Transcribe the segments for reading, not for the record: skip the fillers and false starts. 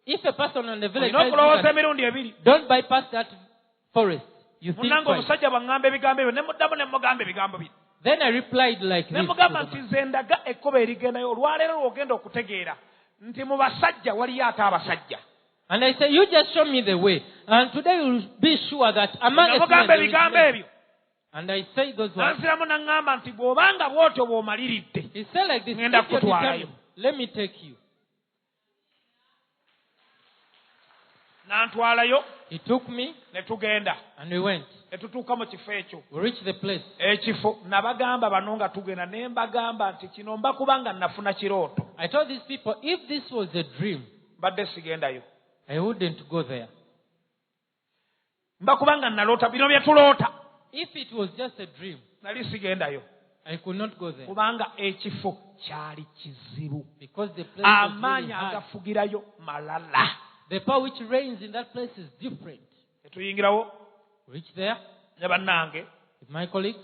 If a person on the village don't bypass that forest, you think twice. Then I replied like this. And I said, you just show me the way. And today you will be sure that among us there is way. And I say those words. He said like this, if you're determined, let me take you. He took me and we went. We reached the place. I told these people, if this was a dream, I wouldn't go there. If it was just a dream, I could not go there. Because the place was really hard. The power which reigns in that place is different. Reach there with my colleagues.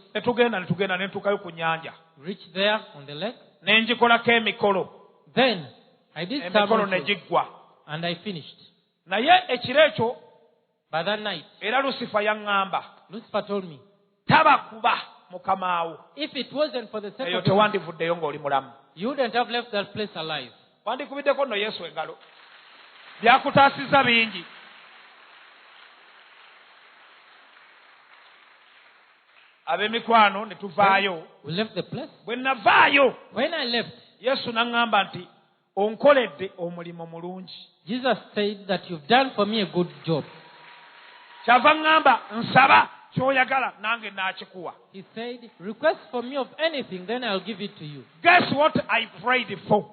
Reach there on the lake. Then I did some and I finished. By that night, Lucifer told me, if it wasn't for the sake of God, you wouldn't have left that place alive. Byakutaasiza bingi. Abemikwano ne tuvaayo. We left the place. When I left, Yesu n'angamba nti onkoledde omulimu mulungi. Jesus said that you've done for me a good job. Kyava ngamba nsaba ky'oyagala nange n'akikuwa. He said, request for me of anything, then I'll give it to you. Guess what I prayed for?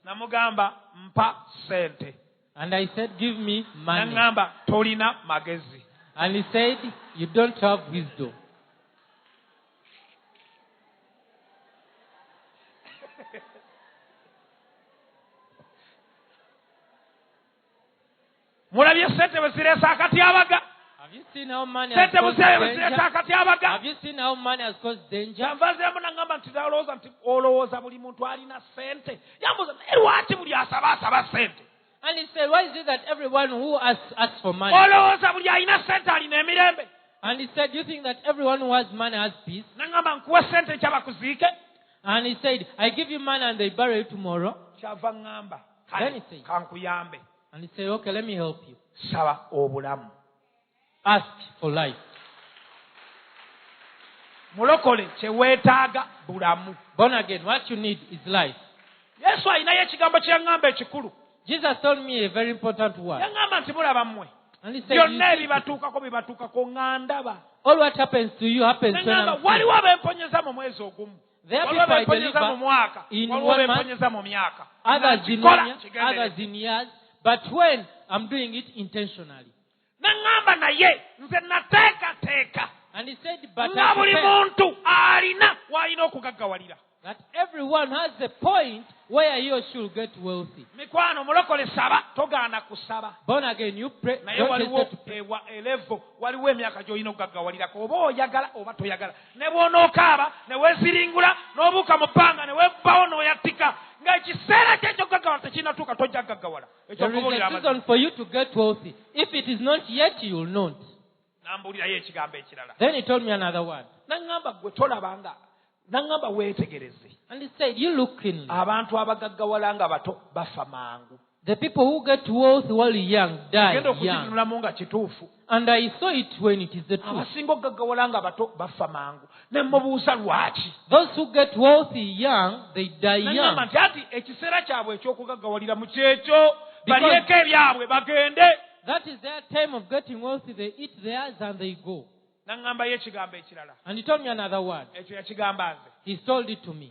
Namugamba mpa sente. And I said, give me money. Nangamba tolina magezi. And he said, you don't have wisdom. Mulabye sente bweziresa akati abaga. Have you seen how money has caused danger? Have you seen how money has caused danger? And he said, why is it that everyone who asks for money? And he said, do you think that everyone who has money has peace? And he said, I give you money and they bury you tomorrow. Then he said, and he said, okay, let me help you. Ask for life. Born again, what you need is life. Jesus told me a very important word. And he said, all what happens to you happens when I'm sick. There are people I deliver in 1 month, others in 1 year, others in years, but when I'm doing it intentionally. And he said, but that everyone has a point where he or she will get wealthy. Born again, you pray. Don't hesitate to pray. There is a reason for you to get wealthy. If it is not yet, you will not. Then he told me another word. And he said, you look in. The people who get wealthy while young die young. And I saw it when it is the truth. Those who get wealthy young, they die young. That is their time of getting wealthy. They eat theirs and they go. And he told me another word. He told it to me.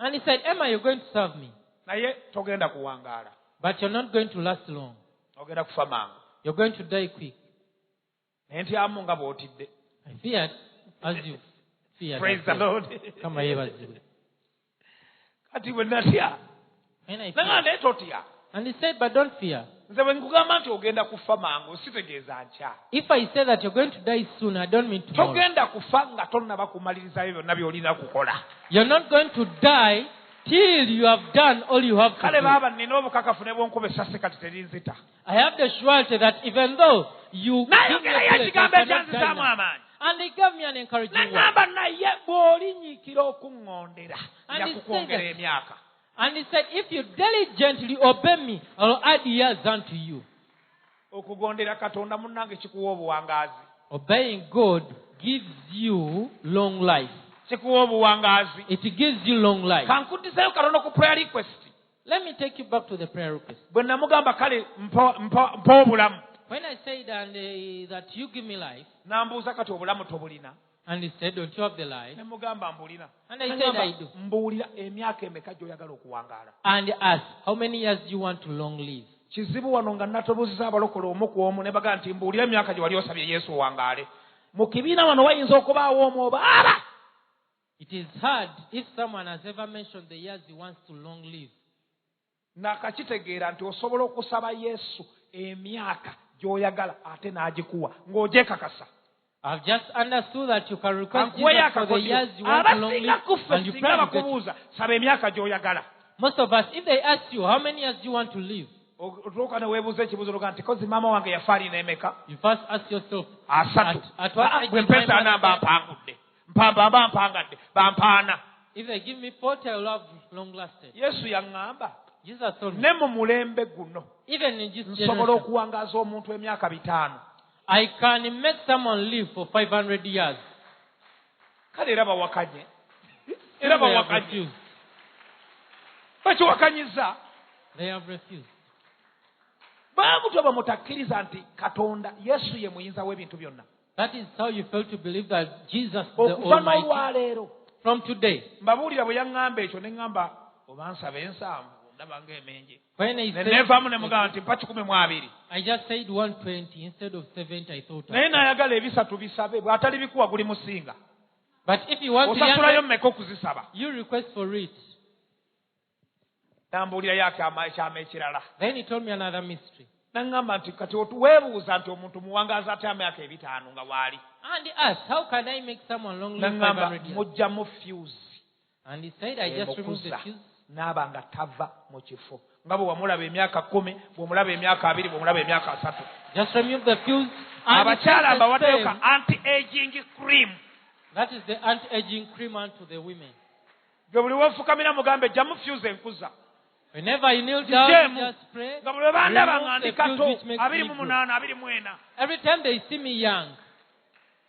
And he said, Emma, you're going to serve me. But you're not going to last long. You're going to die quick. I feared as you feared. Praise the Lord. Come here, and I feared. And he said, but don't fear. If I say that you're going to die soon, I don't mean tomorrow. You're not going to die till you have done all you have to kale do. baba nina obukakafu ne bwonkuba essasi kati terinzita. I have the surety that even though you nayogerayo ekigambo ekyanzisaamu amaanyi. and he gave me an encouraging word. Nagamba naye bw'olinyiikira okuŋŋondera yakukwongera emyaka. And he said, if you diligently obey me, I will add years unto you. Okugondera Katonda munnange kikuwa obuwangaazi. Obeying God gives you long life. Kikuwa obuwangaazi. It gives you long life. Kankuddiseyo katono ku prayer request. Let me take you back to the prayer request. Bwe namugamba kale mpa obulamu. When I said that you give me life, nambuuza kati obulamu tobulina. and he said, don't you have the life? Nemugamba mbulina. And I said, I do. Mbuulira emyaka emeka gy'oyagala okuwangaala. And asked, how many years do you want to long live? Kizibu wano nga natobuziza abalokole omu ku omu ne bagamba nti mbuulira emyaka gye wali osabye Yesu owangaale. Mu kibiina wano wayinza okubaawo omu oba aba. It is hard if someone has ever mentioned the years he wants to long live. Nakakitegeera nti osobola okusaba Yesu emyaka gy'oyagala ate n'agikuwa ng'ogyekakasa. I've just understood that you can request Jesus for the years you want to long live, and you pray bakubuuza saba emyaka gy'oyagala. Most of us, if they ask you, how many years do you want to live? Otuuka ne weebuuza ekibuuzo luga nti kozi maama wange yafa alina emeka? You first ask yourself, asatu. at what age bwe is my mpesa mother namba mpangudde. Baba mpangadde. Bampaana. If they give me 40, I will have long lasted. Yesu yaŋŋamba. Jesus told me, ne mu mulembe guno even in this nsobola generation, okuwangaaza omuntu emyaka 5. I can make someone live for 500 years. Kale era bawakanye. They have refused. Bakiwakanyiza. They have refused. Baamutwe bamutakkiriza nti Katonda Yesu ye muyinza w'ebintu byonna. That is how you fail to believe that Jesus the Okuva Almighty. n'olwaleero. From today. Mbabuulira bwe yaŋŋamba ekyo ne ŋŋamba oba nsaba ensanvu ndaba ng'emenje. When I ne neevaamu ne mugamba nti mpa 12. I just said 120 instead of 70. I thought. Naye n'ayagala ebisatu bisabe bw'atali bikuwa guli musinga. But if you want osasulayo mmeka okuzisaba. you request for it. Nambuulira yake ekyama ekirala. Then he told me another mystery. Naŋŋamba nti kati weebuuza nti omuntu muwangaaza ate emyaka 5 nga waali. And he asked, how can I make someone long live 500 years? Mujjamu fuse. And he said, I just removed the fuse. N'aba nga tava mu kifo. Nga bwe wamulaba emyaka 10, bw'omulaba emyaka 2, bw'omulaba emyaka 3. Just remove the fuse. Abakyala bawaddeyo ka anti-aging cream. That is the anti-aging cream unto the women. Gwe buli weefukamira mugambe jjamu fuse enkuza. Whenever you kneel down, you just pray. Nga buli bandaba nga ndi Remove the fuse kato which makes me 28, 24. Every time they see me young.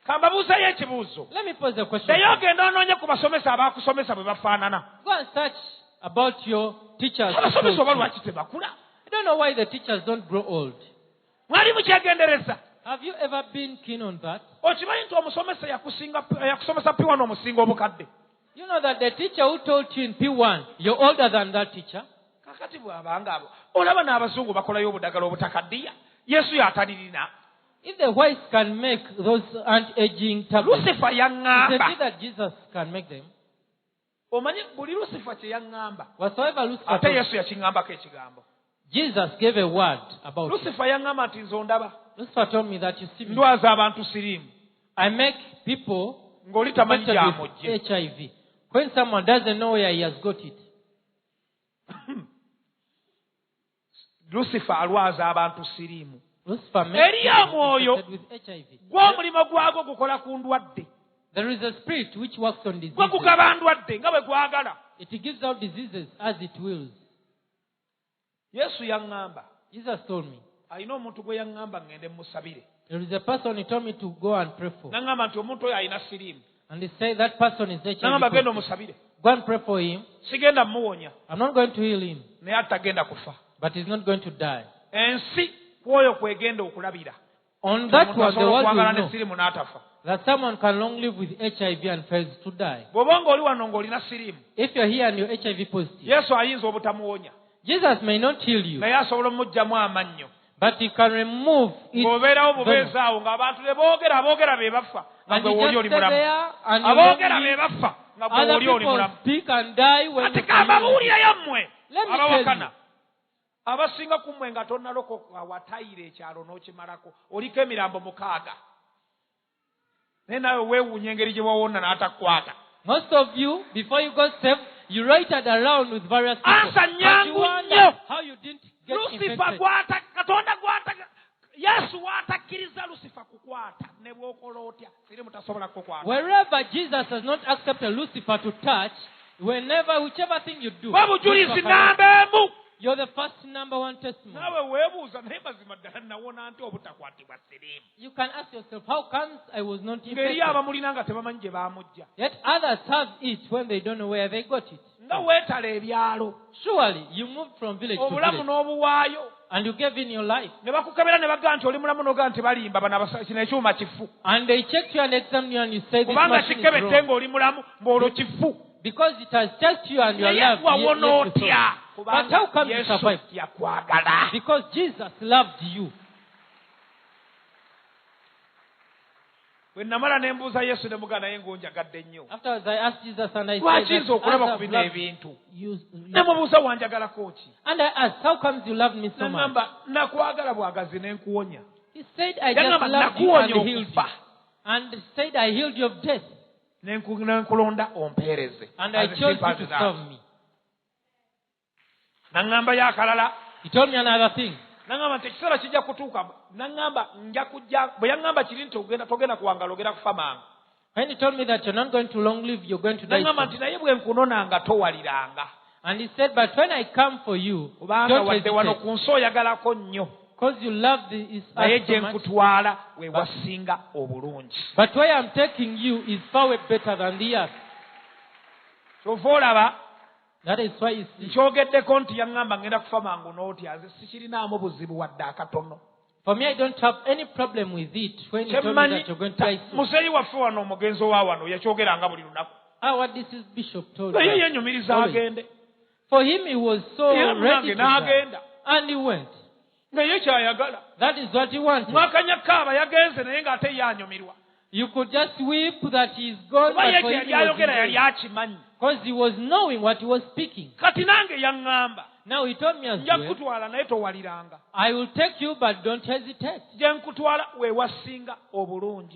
Kambabuusayo ekibuuzo. Let me pose a question. Naye ogenda onoonye ku basomesa abaakusomesa bwe bafaanana. Go and search about your teachers. Abasomesa oba lwaki tebakula? I don't know why the teachers don't grow old. Mwali mukyegendereza. Have you ever been keen on that? Okimanyi nti omusomesa yakusomesa P1 omusinga obukadde. You know that the teacher who taught you in P1, you're older than that teacher. Kakati bw'abanga abo. Olaba n'abazungu bakolayo obudagala obutakaddiya. Yesu y'atalirina. If the whites can make those anti-aging tablets, Lucifer yaŋŋamba. isn't it that Jesus can make them? Omanyi buli Lucifer kye yaŋŋamba. Whatsoever Lucifer Ate told, Yesu yakiŋŋambako ekigambo. Jesus gave a word about it. Lucifer yaŋŋamba nti nze ondaba. Lucifer told me that you see me. Ndwaza abantu siriimu. I make people Ng'oli tamanyi affected gy'amugye. with HIV. When someone doesn't know where he has got it. Lucifer alwaza abantu siriimu. Lucifer makes Eriya people mwoyo. affected with HIV. Gw'omulimo gwagwo gukola ku ndwadde. There is a spirit which works on Gwe diseases. gugaba ndwadde nga bwe gwagala. It gives out diseases as it wills. Yesu yaŋŋamba. Jesus told me. Alina omuntu gwe yaŋŋamba ngende musabire. There is a person he told me to go and pray for. Naŋŋamba nti omuntu oyo alina siriimu. And they say that person is HIV. Naŋŋamba genda positive. omusabire. Go and pray for him. Sigenda muwonya. I'm not going to heal him. Naye atagenda kufa. But he's not going to die. Ensi kwoyo kwegenda okulabira. On that one, the world will know siriimu n'atafa. that someone can long live with HIV and fails to die. Bw'oba ng'oli wano ng'olina siriimu. If you're here and you're HIV positive, Yesu ayinza obutamuwonya. Jesus may not heal you, Naye asobola omugyamu amannyo. but he can remove it. Ng'obeerawo bubeezi awo ng'abantu ne boogera be bafa. Nga And gwe you woli just oli stay mulamu. there and you Aboogera long be live. bafa. Nga gwe Other woli oli people mulamu. speak and die when Ate they kambabuulirayo mmwe. Let me Abawakana. tell Abasinga ku mmwe nga tonnalokoka watayira ekyalo n'okimalako. Oliko emirambo 6. Naye naawe weewuunya engeri gye wawonna n'atakukwata. Most of you, before you got saved, you loitered around with various people. But you wonder how you didn't get infected. Wherever Jesus has not accepted Lucifer to touch, whichever thing you do, you're the first number one testimony. You can ask yourself, how comes I was not infected? Yet others have it when they don't know where they got it. Surely you moved from village to village. And you gave in your life. And they checked you and examined you and you said this machine is wrong. Because it has touched you and you are loved. But how come you survived? Because Jesus loved you. Afterwards I asked Jesus and I said, and I asked, how comes you love me so much? He said, I just loved you and healed you. And said, I healed you of death. And I chose you to serve me. He told me another thing. When he told me that you're not going to long live, you're going to die. And he said, but when I come for you, don't hesitate. Because you love this earth so much. But where I'm taking you is far way better than the earth. That is why you see. For me, I don't have any problem with it when you told me that you're going to die soon. This is Bishop told me. For him, he was so ready to die. And he went. That is what he wanted. You could just weep that he's gone, but for him because he was knowing what he was speaking. Now he told me as well, I will take you, but don't hesitate.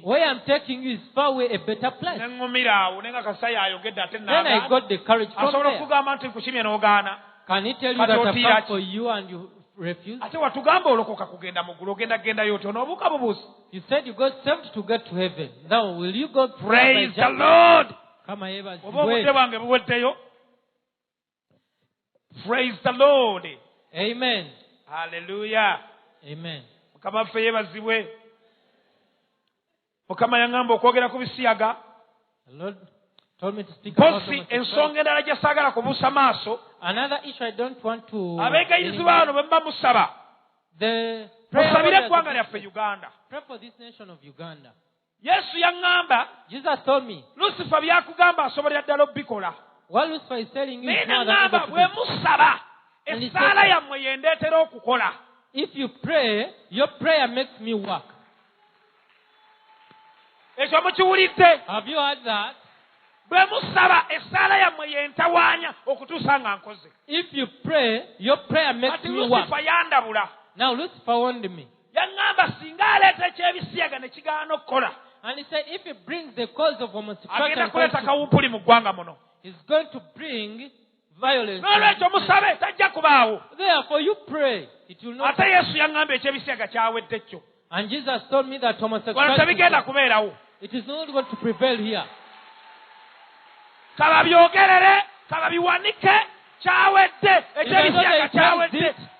Where I'm taking you is far away a better place. Then I got the courage from there. Can he tell you that I've come for you and you refuse? You said you got saved to get to heaven. Now will you go? Praise the Lord. Praise the Lord. Amen. Hallelujah. Amen. The Lord told me to speak about another issue I don't want to. The prayer pray for this nation of Uganda. Jesus told me, what Lucifer is telling you is more than able to do. And he said, if you pray, your prayer makes me work. Have you heard that? If you pray, your prayer makes me work. Now Lucifer warned me. And he said, if he brings the cause of homosexuality, he's going to bring violence. Therefore, you pray. It will not happen. And Jesus told me that homosexuality, it is not going to prevail here.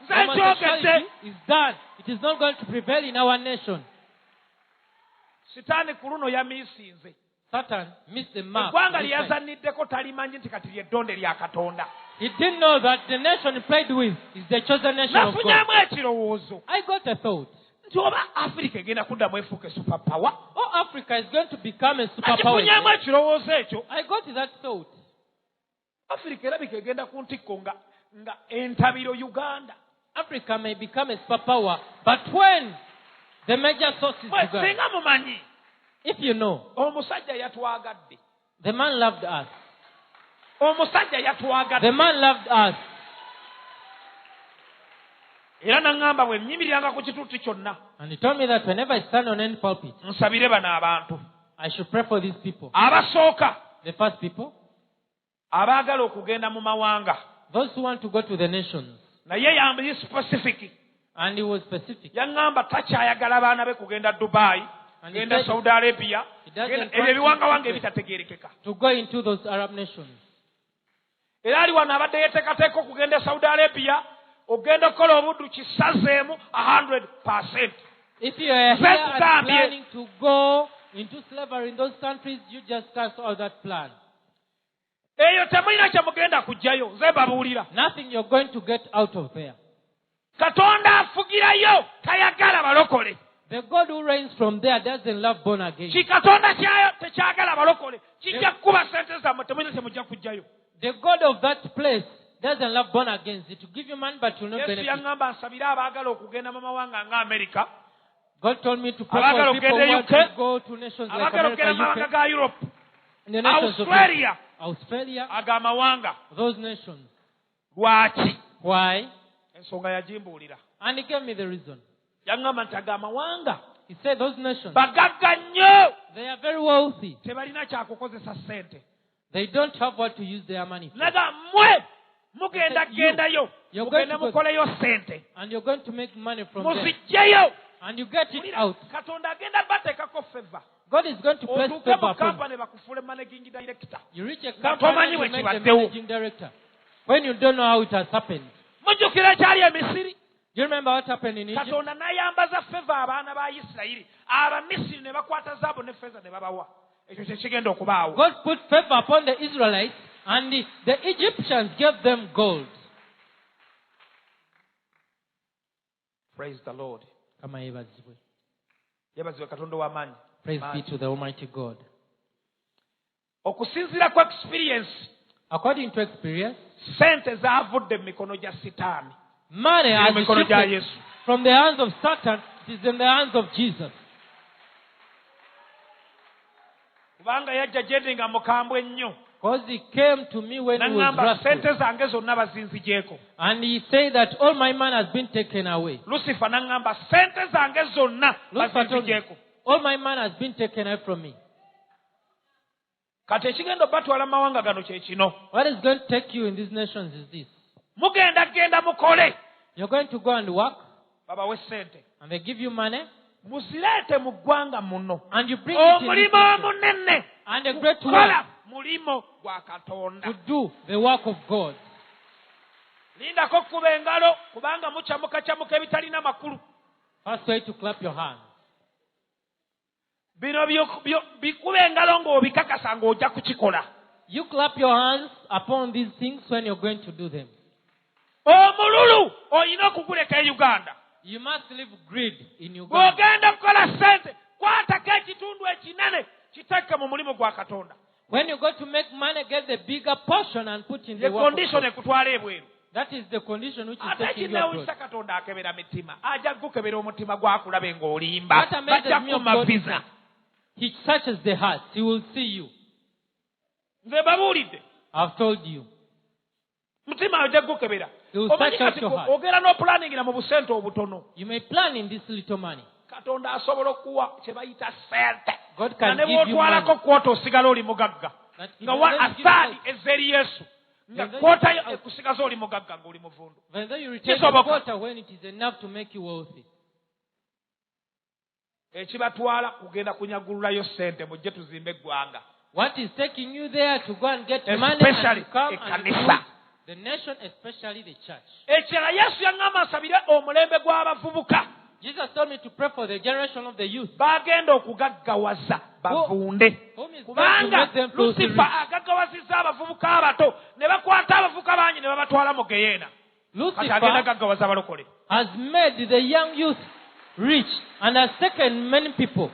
Homosexuality is done. It is not going to prevail in our nation. Satan missed the mark. He didn't know that the nation he played with is the chosen nation of God. I got a thought. Africa is going to become a superpower. I got that thought. Africa may become a superpower, but when the major source is Uganda. If you know, the man loved us. The man loved us. And he told me that whenever I stand on any pulpit, I should pray for these people. The first people, abaagala okugenda mu mawanga. Those who want to go to the nations. Naye yambi specific. And he was specific. Yaŋŋamba takyayagala baana be kugenda Dubai, kugenda Saudi Arabia, ebyo ebiwangawanga ebitategeerekeka. To go into those Arab nations. Era ali wano abadde yeeteekateeka okugenda Saudi Arabia, ogenda okukola obuddu kisazeemu 100%. If you are here and planning to go into slavery in those countries, you just cancel all that plan. Eyo temulina kye mugenda kujjayo, nze babuulira. Nothing you're going to get out of there. Katonda afugirayo tayagala balokole. The God who reigns from there doesn't love born again. Katonda kyayo tekyagala balokole. Kijja kukuba sente zammwe temulina kye mujja kujjayo. The God of that place doesn't love born again. It will give you money but will not benefit. Yesu yaŋŋamba nsabire abaagala okugenda mu mawanga nga America. God told me to pray for people who want to go to nations like America, UK, Europe, in the nations Australia, of Australia, agamawanga. Those nations. Lwaki? Why? Ensonga yagimbuulira. And he gave me the reason. Yaŋŋamba nti agamawanga. He said those nations. Bagagga nnyo. They are very wealthy. Tebalina kyakukozesa ssente. They don't have what to use their money for. Naga mmwe mugenda gendayo. Mugenda mukoleyo ssente. And you're going to make money from there. Muzijjeyo. And you get it out. Katonda agenda bateekako favor. God is going to place favor upon you. You reach a company and you make the managing director. When you don't know how it has happened. Do you remember what happened in Egypt? God put favor upon the Israelites and the Egyptians gave them gold. Praise the Lord. Praise be to the Almighty God. According to experience, money has shifted from the hands of Satan, it is in the hands of Jesus. Because he came to me when he was rascal. And he said that all my money has been taken away. Lucifer told me, all my money has been taken away from me. What is going to take you in these nations is this. You're going to go and work. And they give you money. And you bring it in. And a great work. To do the work of God. First way to clap your hands. You clap your hands upon these things when you're going to do them. You must live greed in Uganda. When you go to make money, get the bigger portion and put in the work of God. That is the condition which is taking you abroad. What amazes me of God is that He searches the heart. He will see you. I've told you. He will search out your heart. You may plan in this little money. God can give you money. When you return the quarter when it is enough to make you wealthy. What is taking you there to go and get money and to come and build the nation, especially the church? Jesus told me to pray for the generation of the youth. Lucifer has made the young youth rich and has taken many people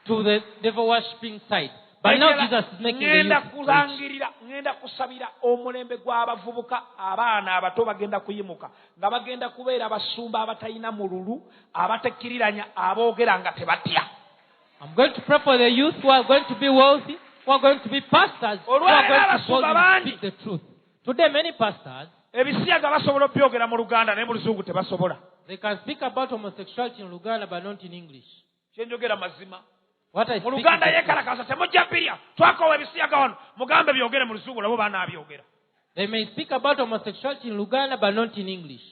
to the devil worshipping side. But now Jesus is making the youth rich. I'm going to pray for the youth who are going to be wealthy, who are going to be pastors, who are going to boldly speak the truth. Today many pastors, they can speak about homosexuality in Uganda but not in English. What I mu speak Luganda is the truth. yekalakaza temujja mpirya twakowa ebisiyaga wano mugambe byogere mu Luzungu nabo banaabyogera. They may speak about homosexuality in Luganda but not in English.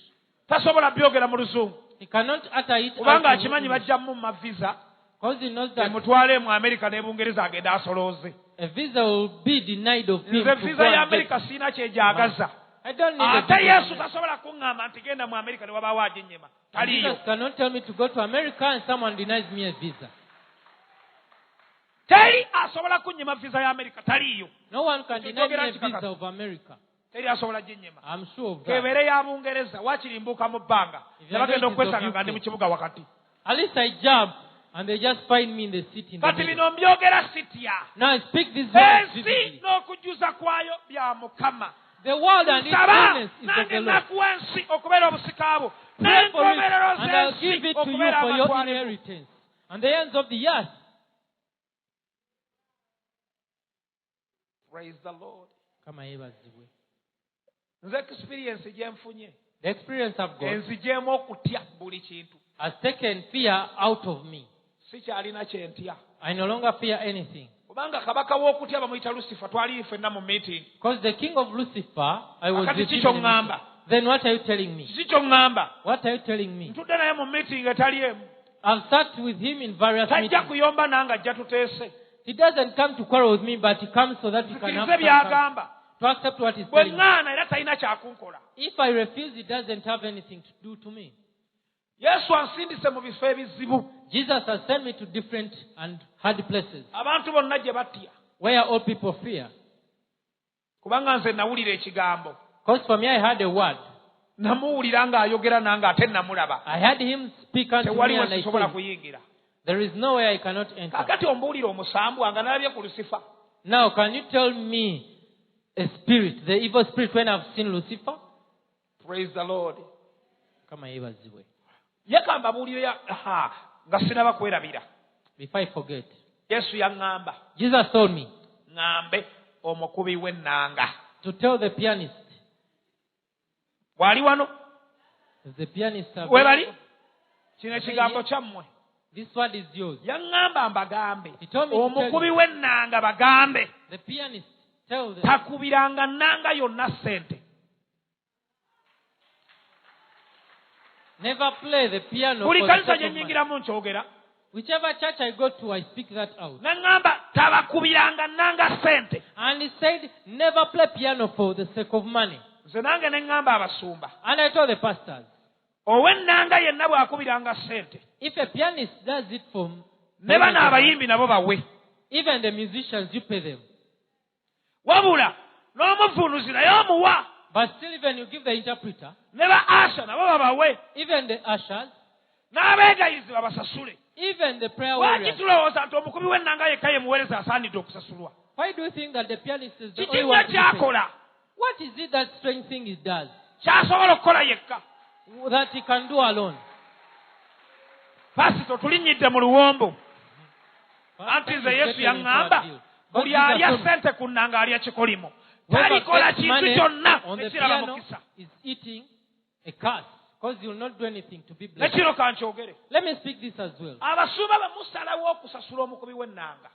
Tasobola byogera mu Luzungu. He cannot utter it Kubanga out in akimanyi English. bajjamu mu mavisa Because he knows that emutwale mu Amerika ne Bungereza agenda asolooze. a visa will be denied of him Nze to visa go ya and get. Amerika siina kyegyagaza. I don't need a Ate visa. Yesu tasobola kuŋŋamba nti genda mu Amerika ne wabaawo aginnyema. Taliyo. Jesus cannot tell me to go to America and someone denies me a visa. Teri asobola kunnyema visa ya Amerika taliyo. No one can deny me a visa of America. Teri asobola ginnyema. I'm sure of that. Kebeere ya Bungereza wakiri mbuuka mu bbanga ne bagenda okwesanga nga ndi mu kibuga wakati. At least I jump and they just find me in the city. In the Kati middle. bino mbyogera sitya. Now I speak this words Ensi vividly. n'okujjuza kwayo bya Mukama. The world and its Nsaba fullness is of nange the Lord. nakuwa ensi okubeera obusika bwo. Pray for it, N'enkomerero and I'll give z'ensi it to you okubeera for your amatwale go. inheritance. And the ends of the earth. Praise the Lord. Kama yebazibwe. Nze experience gye nfunye The experience I've got enzigyemu okutya buli kintu. has taken fear out of me. Sikyalina kye ntya. I no longer fear anything. Kubanga kabaka w'okutya bamuyita Lucifer twali ffenna mu meeting. Because the king of Lucifer, I was Akati with kikyo him in a ŋŋamba. meeting. Then what are you telling me? Kiki ky'oŋŋamba. What are you telling me? Ntudde naye mu meeting etali emu. I've sat with him in various Tajja meetings. kuyomba nange ajja tuteese. He doesn't come to quarrel with me, but he comes so that he can have Tukirize some, by'agamba. to accept what he's Bwe telling me. ŋŋaana era talina kyakunkola. If I refuse, he doesn't have anything to do to me. Yesu ansindise mu bifo ebizibu. Jesus has sent me to different and hard places Abantu bonna gye batya. where all people fear. Kubanga nze nawulira ekigambo. Because for me, I heard a word. Namuwulira ng'ayogera nange ate namulaba. I heard him speak unto me Tewali we and I sisobola said, kuyingira. there is no way I cannot enter. Kakati ombuulira omusambu nga nalabye ku Lucifer. Now, can you tell me a spirit, the evil spirit, when I've seen Lucifer? Praise the Lord. Kama yebazibwe. Ye kambabuulire nga sinaba kwerabira. Before I forget, Yesu yaŋŋamba. Jesus told me ŋŋambe omukubi w'ennanga. to tell the pianist. Wali wano? If the pianist are Webali? Kino ekigambo kyammwe. this word is yours. Yaŋŋamba mbagambe. He told me to tell Omukubi you. w'ennanga bagambe. The pianist, tell them. Takubiranga nnanga yonna ssente. Never play the piano Buli for the kanisa sake gye of money. nnyingiramu nkyogera. Whichever church I go to, I speak that out. Naŋŋamba tabakubiranga nnanga ssente. And he said, never play piano for the sake of money. Nze nange ne ŋŋamba abasumba. And I told the pastors, Ow'ennanga yenna bw'akubiranga ssente. if a pianist does it for Ne bano abayimbi nabo bawe. even the musicians, you pay them. Wabula n'omuvunuzi naye omuwa. But still, even you give the interpreter, Ne ba Asha nabo babawe. even the ushers, N'abeegayizi babasasule. even the prayer Lwaki warriors. tulowooza nti omukubi w'ennanga yekka ye muweereza asaanidde okusasulwa? Why do you think that the pianist is the only Kiki one nnyo to be paid? ky'akola? What is it that strange thing he does Ky'asobola okukola yekka. that he can do alone? Pasito tulinnyidde mu luwombo. Anti nze Yesu yaŋŋamba buli alya ssente ku nnanga alya kikolimo. Talikola kintu kyonna on the ekiraba piano mukisa. is eating a curse, because he will not do anything to be Ne blessed. kino kankyogere. Let me speak this as well. Abasumba bwe musalawo okusasula omukubi w'ennanga.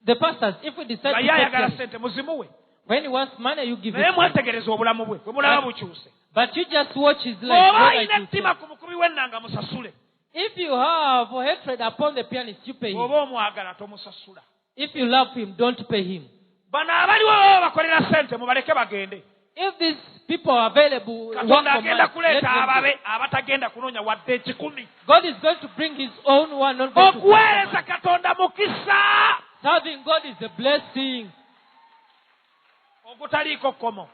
The pastors, if we decide Nga to ye pay ayagala pianist, ssente muzimuwe. when he wants money, you give it Naye to him. mwetegereze obulamu bwe bwe mulaba bukyuse. But you just watch his life. Bw'oba whether alina it will ettima change. ku mukubi w'ennanga musasule. If you have hatred upon the pianist, you pay him. Bw'oba omwagala tomusasula. If you love him, don't pay him. Bano abaliwo baba bakolera ssente mubaleke bagende. If these people are available, work Katonda for agenda money, let kuleeta them go. ababe abatagenda kunoonya wadde ekikumi. God is going to bring his own one, not going to work for Okuweereza money. Katonda mukisa Serving God is a blessing ogutaliiko kkomo.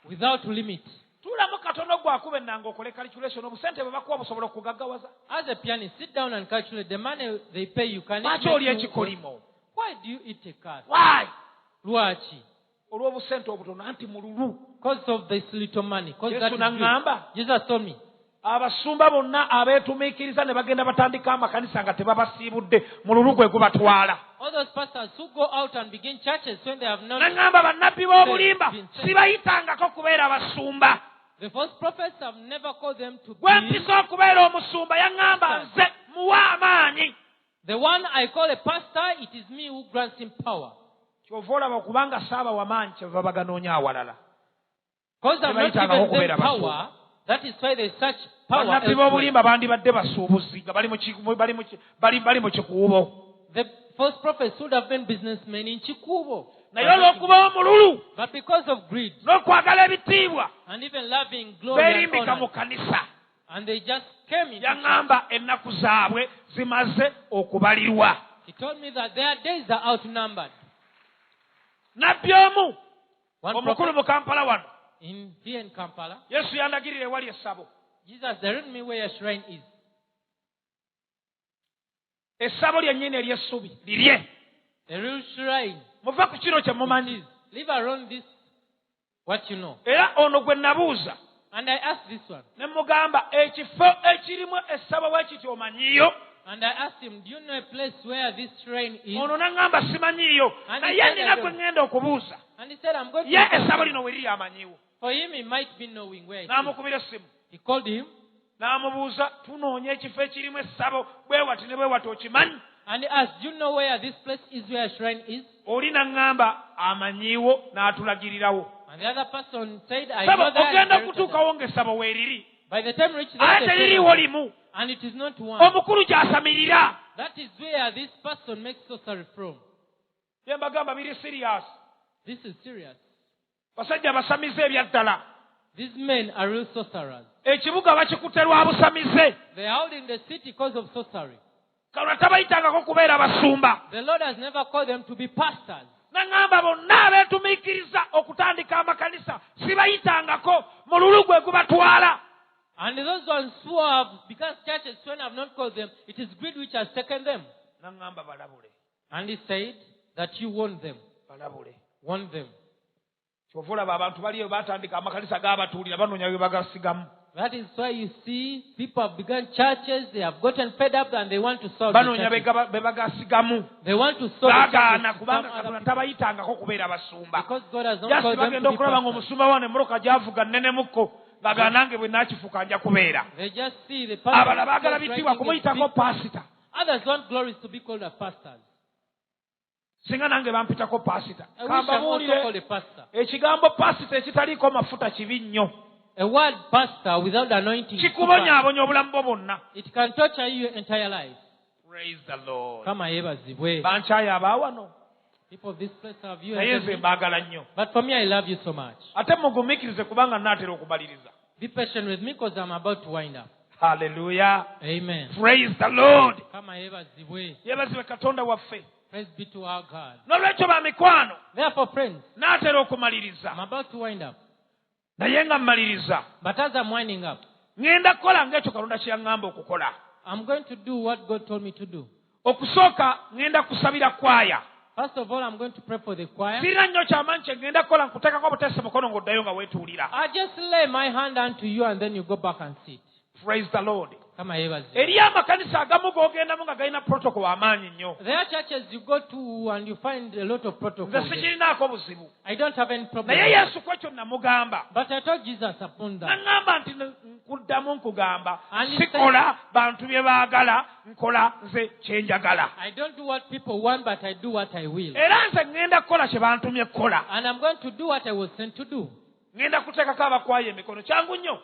without limit. Tuulamu Katonda gwakuba ennanga okole calculation obusente bwe bakuwa busobola okugaggawaza. As a pianist, sit down and calculate the money they pay you. Can it Lwaki make olya you- ekikolimo? Why do you eat a cat? Why? Lwaki? Olw'obusente obutono anti mululu. Because of this little money. Because Yesu that is n'aŋŋamba. good. Jesus told me. Abasumba bonna abeetumiikiriza ne bagenda batandika amakanisa nga tebabasiibudde mululu gwe gubatwala. All those pastors who go out and begin churches when they have not. Naŋŋamba bannabbi b'obulimba sibayitangako kubeera basumba. The false prophets have never called them to Gwe be. mpisa okubeera omusumba yaŋŋamba nze muwa amaanyi. The one I call a pastor, it is me who grants him power. Kyova olaba kubanga saaba wamaanyi kyeva baganoonya awalala. Because I'm not given them power, that is why there's such power. Bannabbi b'obulimba bandibadde basuubuzi nga bali mu kikuubo. The false prophets would have been businessmen in Chikubo. Naye olw'okuba omululu But because of greed n'okwagala ebitiibwa and even loving glory and beerimbika mu honor, kanisa. and they just came in. Yaŋŋamba ennaku zaabwe zimaze okubalirwa. He told me that their days are outnumbered. Nabbi omu One omukulu prophet mu Kampala wano here in Kampala, Yesu yandagirira ewali essabo. Jesus directed me where your shrine is. Essabo lyennyini ery'essubi lirye. The real shrine. Muva ku kino kye mumanyi. Live around this, what you know. Era ono gwe nabuuza And I asked this one. ne mugamba ekifo ekirimu essabo bwe kiti omanyiyo? And I asked him, do you know a place where this shrine is? Ono n'aŋŋamba simanyiyo. And Naye he said, nina gwe ŋŋenda okubuuza. And he said, I'm going to. Ye essabo lino we liri amanyiwo. For him, he might be knowing where it is. N'amukubira essimu. He called him. N'amubuuza tunoonya ekifo ekirimu essabo bwe wati ne bwe wati okimanyi? And he asked, do you know where this place is, where a shrine is? Oli n'aŋŋamba amanyiwo n'atulagirirawo. And the other person said, I Sabo know that. ogenda kutuukawo ng'essabo weeriri. By the time we reach there, Ate liriwo limu. and it is not one. Omukulu gy'asamirira. That is where this person makes sorcery from. Bye mbagamba biri serious. This is serious. Basajja basamize ebyaddala. These men are real sorcerers. Ekibuga bakikutte lwa busamize. They are holding the city because of sorcery. Katonda tabayitangako kubeera basumba. The Lord has never called them to be pastors. Naŋŋamba bonna abeetumiikiriza okutandika amakanisa sibayitangako mululu gwe gubatwala. And those ones who have become churches, when I have not called them, it is greed which has taken them. Naŋŋamba balabule. And he said that you warn them. Balabule. Warn them. Kyova olaba abantu bali batandika amakanisa g'abatuulira banoonya bye bagasigamu. That is why you see people have begun churches, they have gotten fed up and they want to solve Banoonya the churches. be bagasigamu. They want to solve the Baagaana churches kubanga Katonda tabayitangako kubeera basumba. because God has not Jasi called them bagenda to be okulaba pastors. ng'omusumba wane emmotoka gy'avuga nnenemukko ng'agamba nange bwe naakifuuka nja kubeera. They just see the Abalala baagala pastors bitibwa kumuyitako paasita. Others want glories to be called as pastors. Singa nange bampitako paasita. I wish I'm also called Kambabuulire a pastor. ekigambo paasita ekitaliiko mafuta kibi nnyo. A word pastor without anointing. is too bad. Kikubonyaabonya obulamu bwo bwonna. It can torture you your entire life. Praise the Lord. Kama yebazibwe. Bankyaya abaawano. People of this place have you. Naye and nze me. mbaagala nnyo. But for me, I love you so much. Ate mugumiikirize kubanga nnaatera okubaliriza. Be patient with me because I'm about to wind up. Hallelujah. Amen. Praise the Lord. Kama yebazibwe. Yeebazibwe Katonda waffe. Praise be to our God. N'olwekyo bamikwano Therefore, friends, n'atera okumaliriza. I'm about to wind up. Naye nga mmaliriza. But as I'm winding up, ŋŋenda kukola ng'ekyo Katonda kye yaŋŋamba okukola. I'm going to do what God told me to do. Okusooka ŋŋenda kusabira kwaya. First of all, I'm going to pray for the choir. Sirina nnyo ky'amanyi kye ŋŋenda kukola nkuteekako obuteesa mukono ng'oddayo nga weetuulira. I just lay my hand unto you and then you go back and sit. Praise the Lord. Kama yebazibwe. Eriyo amakanisa agamu g'ogendamu nga galina protocol amaanyi nnyo. There are churches you go to and you find a lot of protocols. Nze sikirinaako buzibu. I don't have any problem. Naye Yesu ku ekyo namugamba. But I told Jesus upon that. Naŋŋamba nti nkuddamu nkugamba. And he Sikola bantu bye baagala, nkola nze kye njagala. I don't do what people want, but I do what I will. Era nze ŋŋenda kukola kye bantumye kukola. And I'm going to do what I was sent to do. ŋŋenda kuteekako abakwaya emikono kyangu nnyo.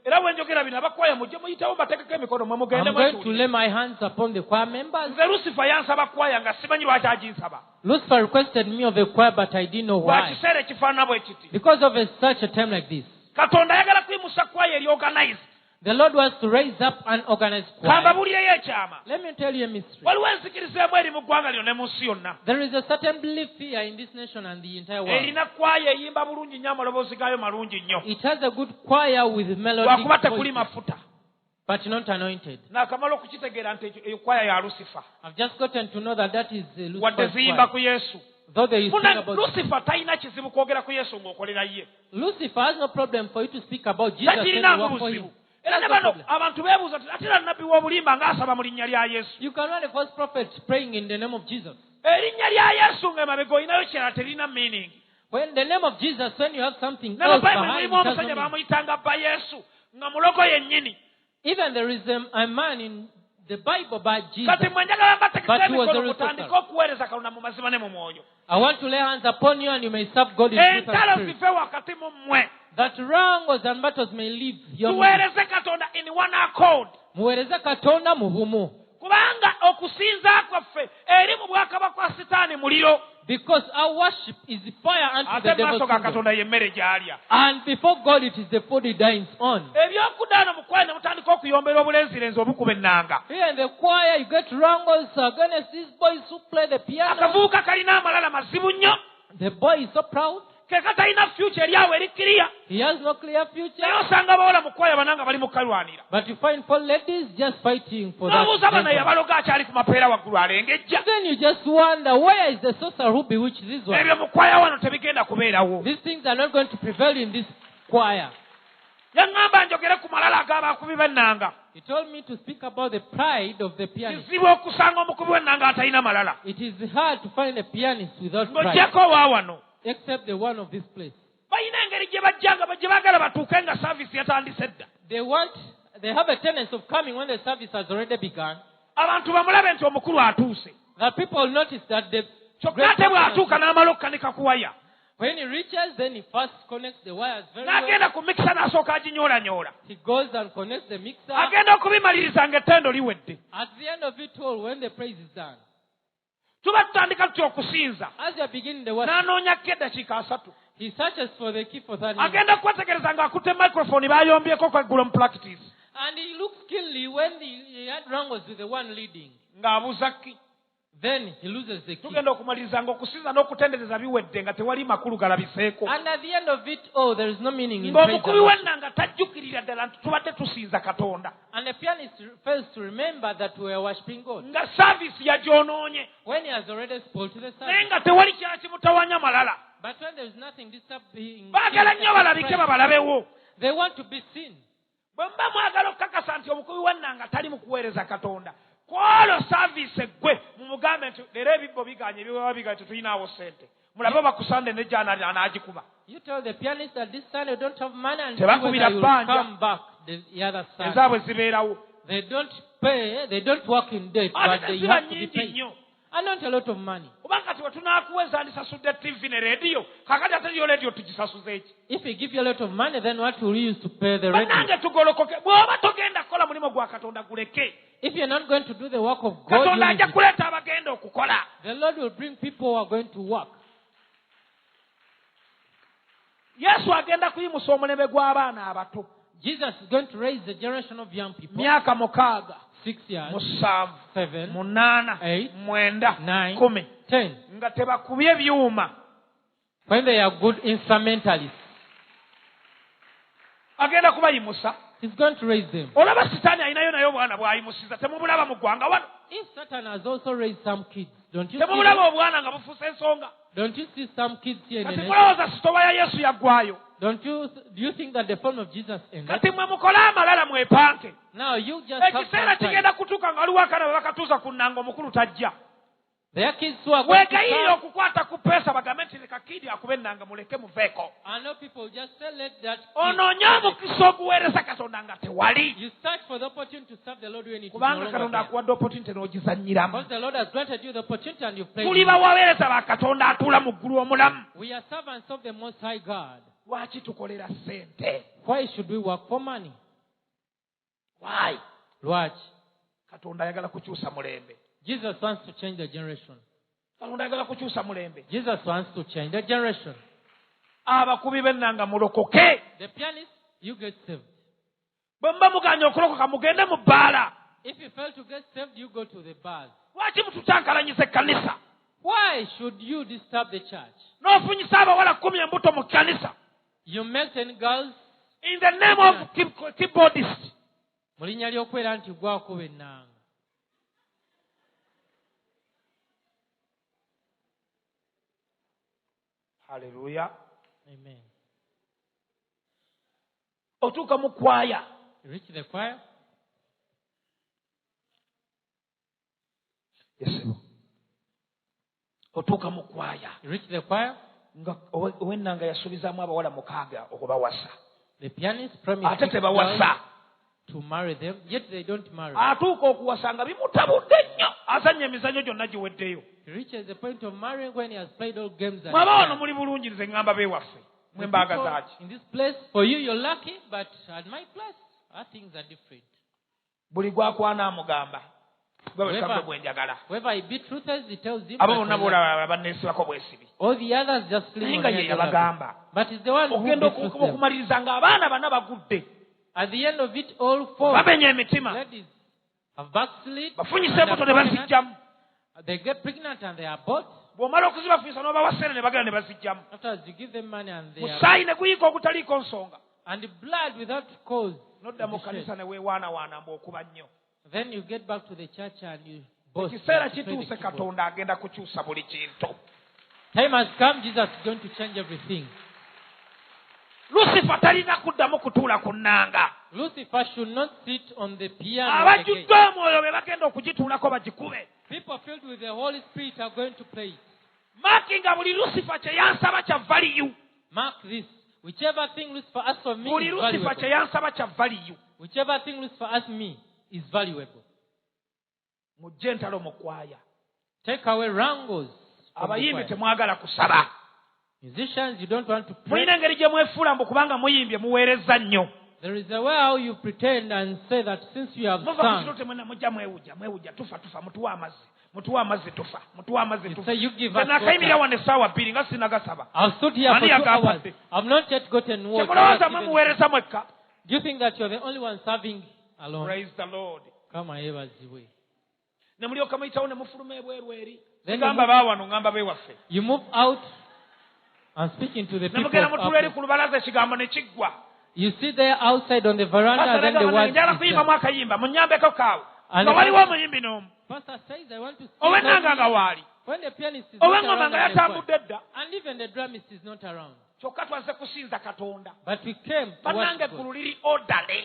Era bwe njogera bino abakwaya mujje muyitewo mbateekeko emikono mwe mugende I'm going to lay my hands upon the choir members. nze Lucifer yansaba kwaya nga simanyi lwaki aginsaba. Lucifer requested me of a choir, but I didn't know Lwa why. kiseera ekifaanana bwe kiti. Because of such a time like this. Katonda ayagala kwimusa kwaya eri organize. The Lord wants to raise up an organized choir. Kambabulireyo ekyama. Let me tell you a mystery. Waliwo enzikirizeemu eri mu ggwanga lyo ne mu nsi yonna. There is a certain belief here in this nation and the entire world. Erina kwaya eyimba bulungi nnyo amaloboozi gaayo malungi nnyo. It has a good choir with melody, Lwakuba tekuli mafuta. but not anointed. N'akamala okukitegeera nti eyo kwaya ya Lucifer. I've just gotten to know that is Wadde Lucifer's ziyimba ku choir. Yesu. Though they speak Muna about Lucifer talina kizibu kwogera ku Yesu ng'okolera ye. Lucifer has no problem for you to speak about Jesus when you Takirinaamu work for him. buzibu. Era ne bano abantu beebuuza nti ate era nnabbi w'obulimba ng'asaba mu linnya lya Yesu. You can run a false prophet praying in the name of Jesus. Erinnya lya Yesu ng'emabega olinayo kirala terina meaning. When the name of Jesus, when you have something Ne mu else Bayibuli behind, mulimu it has no omusajja meaning. bamuyitanga bba Yesu nga mulogo yennyini. Even there is a man in the Bible by Jesus. Kati mwenjagala But he was a mutandika okuweereza Katonda mu mazima ne mu mwoyo. I want to lay hands upon you and you may serve God in truth and spirit. Zife wakati mu mmwe. That wrangles and battles may live your tuweereze Katonda in one accord. Muweereze Katonda mu bumu. Kubanga okusinza kwaffe eri mu bwakabaka bwa Sitaani muliro. Because our worship is fire unto the devil's kingdom. And before God it is the food he dines on. Here in the choir you get wrangles against these boys who play the piano. The boy is so proud. He has no clear future. But you find 4 ladies just fighting for that. Then you just wonder, where is the sorcerer who bewitched this one? These things are not going to prevail in this choir. He told me to speak about the pride of the pianist. It is hard to find a pianist without pride. Except the one of this place. They have a tendency of coming when the service has already begun. That people notice that the when he reaches, then he first connects the wires very well. He goes and connects the mixer. At the end of it all, when the praise is done, as you are beginning the worship, he searches for the key for 30 minutes. And he looks keenly when he had wrangles with the one leading. Then he loses the key. And at the end of it, there is no meaning in praise and worship. And the pianist fails to remember that we are worshiping God. When he has already spoiled the service. But when there is nothing disturbing, they want to be seen. You tell the pianist that this Sunday don't have money and will come back the other side. They don't pay, they don't work in debt, but they have to be paid. And not a lot of money. If we give you a lot of money, then what will you use to pay the radio? If you're not going to do the work of God, the Lord will bring people who are going to work. Jesus is going to raise the generation of young people. 6 years, 7, 8, 9, 10. When they are good instrumentalists, he's going to raise them. If Satan has also raised some kids, don't you see them? Don't you see some kids here in the nation? Do you think that the form of Jesus ended? Now you just have some time. There are kids who are going to come. I know people just say let that. You search for the opportunity to serve the Lord when it is no longer there. Because the Lord has granted you the opportunity and you pray. We are servants of the Most High God. Why should we work for money? Why? Jesus wants to change the generation. Jesus wants to change the generation. The pianist, you get saved. If you fail to get saved, you go to the bars. Why should you disturb the church? You make 10 girls in the name of keyboardists. Hallelujah. Amen. Otuka mu choir. You reach the choir? Yes. Otuka mu choir. You reach the choir? The pianist promised to marry them, yet they don't marry. atuuka okuwasanga bimutabudde nnyo azannya emizannyo gyonna giweddeyo. He reaches the point of marrying when he has played all games. mwaba wano muli bulungi nze ŋŋamba beewaffe mwe mbaagazaaki. In this place, for you, you're lucky, but at my place, our things are different. buli gwakwana amugamba bwe njagala. Whoever he betrothes, he tells him. abo bonna boolaba banneesibako bwesibi. All the others just naye nga ye yabagamba. But he's the one who ogenda okumaliriza ng'abaana bana bagudde. At the end of it, all four babenya emitima. ladies have backslid. bafunyisa embuto ne bazijjamu. They get pregnant and they are bought. bw'omala okuzibafunyisa n'obawa ssente ne bagenda ne bazijjamu. After you give them money and they are. musaayi ne guyiika ogutaliiko nsonga. And the blood without cause. nodda mu kanisa ne weewaanawaana mbw'okuba nnyo. Then you get back to the church and you boast. ekiseera kituuse katonda agenda kukyusa buli kintu. Time has come, Jesus is going to change everything. Lucifer talina kuddamu kutuula ku nnanga. Lucifer should not sit on the piano. abajjudde omwoyo be bagenda okugituulako bagikube. People filled with the Holy Spirit are going to play it. maakinga buli Lucifer kye yansaba kya valiyu. Mark this. Whichever thing Lucifer asks of me buli is Lucifer valuable. kye yansaba kya valiyu. Whichever thing Lucifer asks me is valuable. mujje ntalo mu kwaya. Take away wrangles. abayimbi temwagala kusaba. Musicians, you don't want to pray. mulina engeri gye mwefuula mbu kubanga muyimbye muweereza nnyo. There is a way how you pretend and say that since you have sung. mujja mwewuja tufa mutuwa amazzi tufa So you give us nakayimira wano essaawa bbiri nga sinagasaba. I've stood here for 2 hours. I've not yet gotten word. Tekulowooza mwe muweereza mwekka. Do you think that you're the only one serving alone? Praise the Lord. Come on, ebaziwe. ne mulyoka muyitawo ne mufuluma ebweru eri. Ngamba baawano ngamba beewaffe. You move out and speaking to the people. Namugenda mutula eri ku lubalaza ekigambo ne kiggwa. You sit there outside on the veranda, then the word njala kuyimbamu akayimba munyambeko kaawo nga waliwo omuyimbi n'omu. Pastor says, I want to sing. ow'ennanga nga waali. When the pianist is not ow'engoma nga around, yatambudde dda. and even the dramist is not around. kyokka twaze kusinza katonda. But we came to bannange worship eggulu God. liri odale.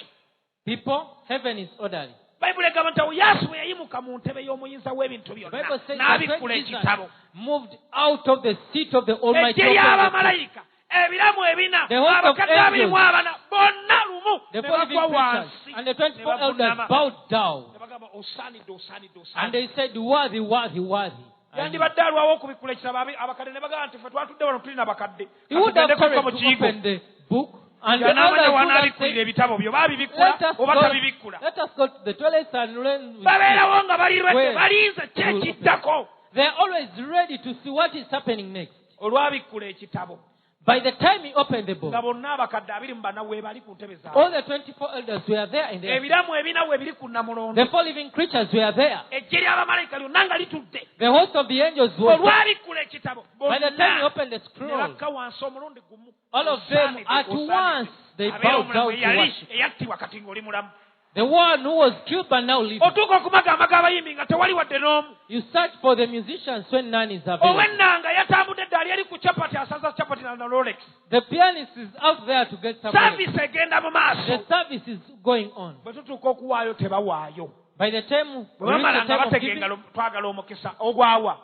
People, heaven is orderly. bayibuli egamba nti awo yesu bwe yayimuka mu ntebe y'omuyinza w'ebintu The byonna Bible says n'abikkula that when Jesus ekitabo. moved out of the seat of the Almighty. eggye ly'abamalayika ebiramu ebina The host of abakadde abiri mu abana bonna lumu The ne 4 living bagwa creatures wansi and the 24 ne elders bavuunama. bowed down. ne bagamba osaanidde And they said, worthy, worthy, worthy. And yandibadde alwawo okubikkula ekitabo abakadde ne bagamba nti ffe twatudde wano tulina bakadde he would have Katugende kuva mu courage to kiyigo. open the book. And the n'amanya elders would have wanaabikkulira said, ebitabo byo baabibikkula oba tabibikkula. let us go to the toilets and learn. babeerawo nga balirwedde Where? balinze kyekiddako. They are always ready to see what is happening next. olwabikkula ekitabo By the time he opened the book, nga bonna abakadde 24 we bali ku ntebe zaabwe. all the 24 elders were there in the ebiramu ebina we biri ku namulondo. The 4 living creatures were there. eggye ly'abamalayika lyonna nga litudde. The host of the angels was there. olwabikkula ekitabo By the time he bonna opened the ne scroll, bakka wansi omulundi gumu. all of them at once they bowed down to yali worship. eyattibwa kati ng'oli mulamu. The one who was killed but now living. otuuka okumagamba g'abayimbi nga tewali wadde n'omu. You search for the musicians when none is available. ow'ennanga yatambudde dda ali eri ku chapati asaza chapati na Rolex. The pianist is out there to get something. saavisi egenda mu The maaso. service is going on. bwe tutuuka okuwaayo tebawaayo. By the time we bwe bamala reach the nga time of bategenga giving, twagala omukisa ogwawa.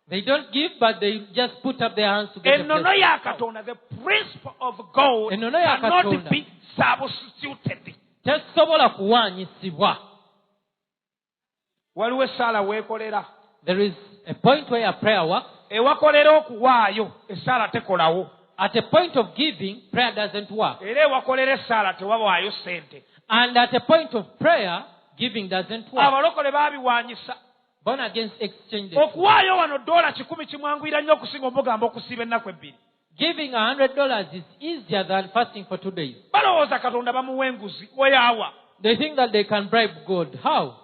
they don't give, but they just put up their hands to get the ennono blessing. ya katonda, the principle of God Ennono ya cannot Katonda. be substituted. Tesobola kuwaanyisibwa. waliwo essaala weekolera. There is a point where a prayer works. ewakolera okuwaayo essaala tekolawo. At a point of giving, prayer doesn't work. era ewakolera essaala tewabaayo ssente. And at a point of prayer, giving doesn't work. abalokole baabiwaanyisa. Born against exchange. okuwaayo wano $100 kimwanguyira nnyo okusinga omugamba okusiiba ennaku ebbiri. Giving $100 is easier than fasting for 2 days. balowooza katonda bamuwa enguzi weyaawa. They think that they can bribe God. How?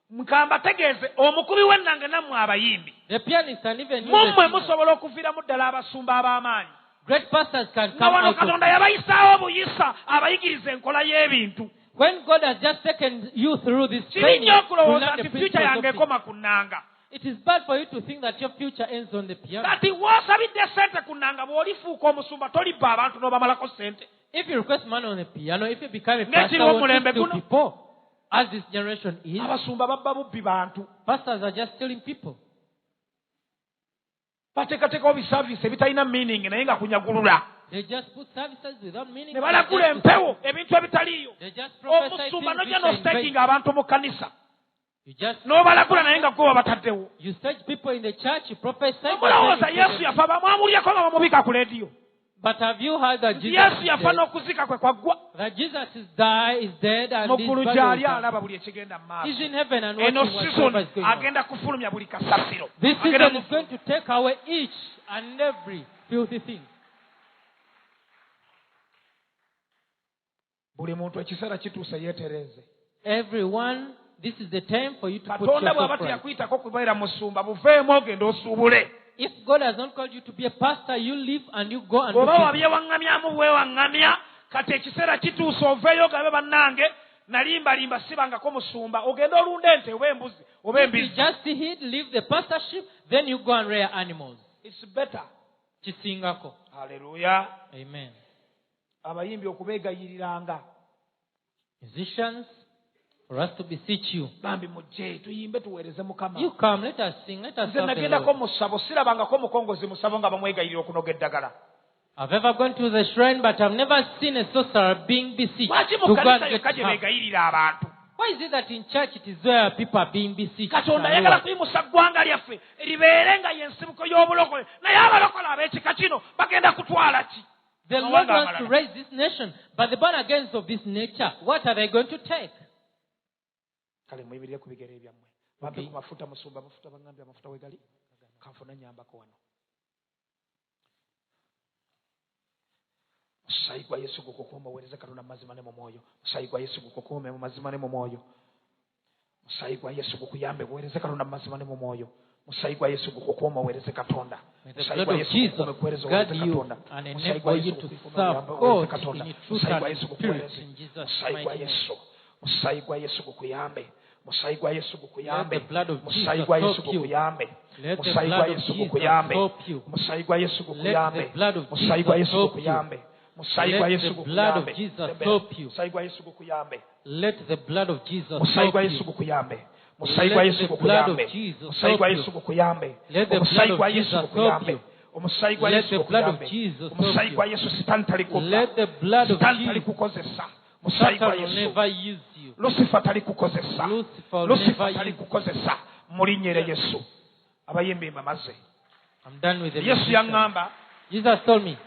mukamba tegeeze omukubi w'ennanga nammwe abayimbi. The pianist and even you, mummwe the musobola okuviiramu ddala abasumba ab'amaanyi. great pastors can nga come wano out of. katonda yabayisaawo buyisa abayigiriza enkola y'ebintu. When God has just taken you through this kibi training, nnyo to okulowooza learn the nti fyuca principles yange of it. ekoma ku nnanga. It is bad for you to think that your future ends on the piano. kati w'osabidde ssente ku nnanga bw'olifuuka omusumba tolibba abantu n'obamalako ssente. If you request money on the piano, if you become a Ng'ekiri pastor, won't omulembe you steal guno. people? As this generation is, abasumba babba bubbi bantu. pastors are just stealing people. bateekateekawo bisaavisi ebitalina meaning naye nga kunyagulula. They just put services without meaning. Ne balagula empewo ebintu ebitaliyo. Omusumba nojja n'ostaginga abantu mu kanisa. N'obalagula naye nga gwe wabataddewo. You stage people in the church, you prophesy. Omulowooza Yesu yafa bamwamulyeko nga bamubika ku leediyo. But have you heard that Jesus Yesu yafa n'okuzika kwe kwaggwa? That Jesus is dead and his body is in heaven and watching whatever is going on. This season is going to take away each and every filthy thing. Everyone, this is the time for you to put yourself right. If God has not called you to be a pastor, you leave and you go and do it. Kati ekiseera kituuse oveeyo gabe bannange nalimbalimba sibangako musumba ogenda olunda ente oba embuzi oba embizi. You just hit, leave the pastorship, then you go and rear animals. It's better. Kisingako. Hallelujah. Amen. Abayimbi okubeegayiriranga. Musicians, for us to beseech you. Bambi mujje tuyimbe tuweereze Mukama. You come, let us sing, let us serve the Lord. Nagendako mu ssabo sirabangako mukongozi mu ssabo nga bamwegayirira okunoga eddagala. I've ever gone to the shrine, but I've never seen a sorcerer being beseeched to go and get help. Why is it that in church it is where people are being beseeched? The Lord wants to raise this nation, but the born again of this nature, what are they going to take? Musayigwa Yesu gukukuma wereza Katonda mazima ne mu mwoyo. Musayigwa Yesu gukukume mu mazima ne mu mwoyo. Musayigwa Yesu gukuyambe wereza Katonda mazima ne mu mwoyo. Musayigwa Yesu gukukuma wereza Katonda. Musayigwa Yesu gukukume wereza Katonda. Musayigwa Yesu gukukume wereza Katonda. Musayigwa Yesu gukuwereza. Musayigwa Yesu. Musayigwa Yesu gukuyambe. Musayigwa Yesu gukuyambe. Musayigwa Yesu gukuyambe. Musayigwa Yesu gukuyambe. Musayigwa Yesu gukuyambe. Musayigwa Yesu gukuyambe. Let the blood of Jesus help you. Let the blood of Jesus help you. Let the blood of Jesus help you. Let the blood of Jesus help you. Let the blood of Jesus help you. Let the blood of Jesus. Satan will never use you. Lucifer will never use you. I'm done with the Yes, Jesus told me,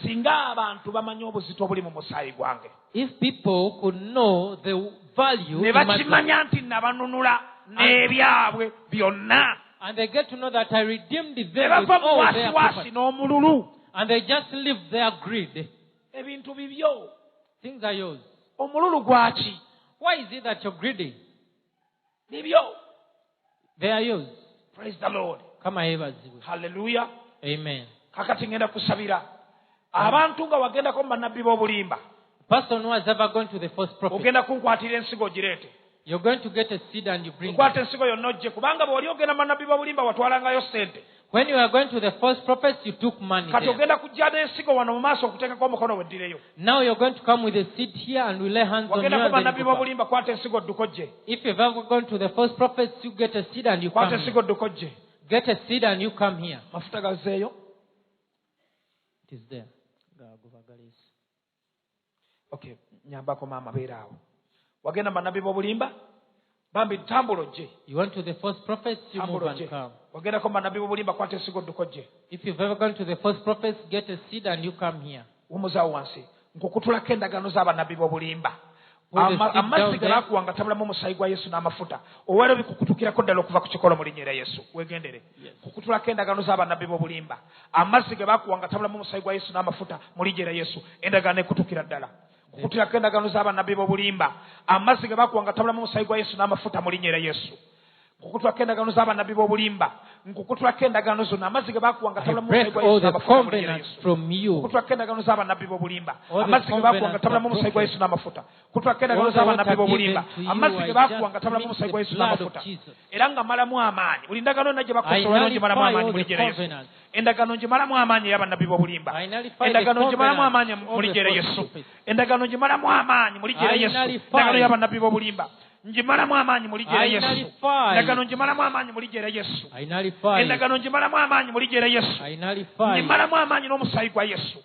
singa abantu bamanyi obuzito obuli mu musaayi gwange, if people could know the value ne bakimanya nti nabanunula n'ebyabwe byonna, and they get to know that I redeemed them with all their property, n'omululu, and they just leave their greed, ebintu bibyo, things are yours. Omululu gwaki? Why is it that you're greedy? Bibyo, they are yours. Praise the Lord. Kama ebaziwe. Hallelujah. Amen. Kakati ngenda kusabira abantu nga wagendako mu bannabbi b'obulimba. Person who has ever gone to the false prophet, ogenda kunkwatira ensigo gireete. You're going to get a seed and you bring it. Kwata ensigo yonna ojje, kubanga bw'oli ogenda mu bannabbi b'obulimba watwalangayo ssente. When you are going to the false prophets, you took money kati there. ogenda kujja n'ensigo wano mu maaso okuteekako omukono weddireyo. Now you're going to come with a seed here and we lay hands on you. Wagenda ku bannabbi b'obulimba, kwata ensigo odduka ojje. If you've ever gone to the false prophets, you get a seed and you come here. Kwata ensigo odduka ojje. Get a seed and you come here. Mafuta gazeeyo. It is there. Okay, nyambako maama beera awo. Wagenda bannabbi b'obulimba, bambi tambula ojje. You went to the false prophets, you move and come. Wagendako bannabbi b'obulimba, kwata ensigo odduka ojje. If you've ever gone to the false prophets, get a seed and you come here. Wumuzaawo wansi. Nkukutulako endagaano z'abannabbi b'obulimba. Amazzi ge baakuwanga tabulamu omusaayi gwa Yesu n'amafuta. Owera bikukutukirako ddala okuva ku kikolo mu linnya erya Yesu. Weegendere. Kukutulako endagaano z'abannabbi b'obulimba. Amazzi ge baakuwanga tabulamu omusaayi gwa Yesu n'amafuta mu linnya erya Yesu. Endagaano ekutukira ddala. Kukutulako endagaano z'abannabbi b'obulimba. Amazzi ge baakuwanga tabulamu omusaayi gwa Yesu n'amafuta mu linnya erya Yesu. Kukutulako endagaano z'abannabbi b'obulimba. Nkukutulako endagaano zonna amazzi ge baakuwanga tabulamu omusaayi gwa Yesu n'amafuta mu linnya erya Yesu. Kukutulako endagaano z'abannabbi b'obulimba. Amazzi ge baakuwanga tabulamu omusaayi gwa Yesu n'amafuta. Kutulako endagaano z'abannabbi b'obulimba. Amazzi ge baakuwanga tabulamu omusaayi gwa Yesu n'amafuta. Era nga malamu amaanyi. Buli ndagaano yonna gye bakosola ngi malamu amaanyi mu linnya erya Yesu. Endagaano gye malamu amaanyi ey'abannabbi b'obulimba. Endagaano gye malamu amaanyi mu linnya erya Yesu. Endagaano gye malamu amaanyi mu linnya erya Yesu. Endagaano y'abannabbi b'obulimba. Njimalamu amaanyi mu linnya erya Yesu. Endagaano njimalamu amaanyi mu linnya erya Yesu. Endagaano njimalamu amaanyi mu linnya erya Yesu. Njimalamu amaanyi n'omusaayi gwa Yesu.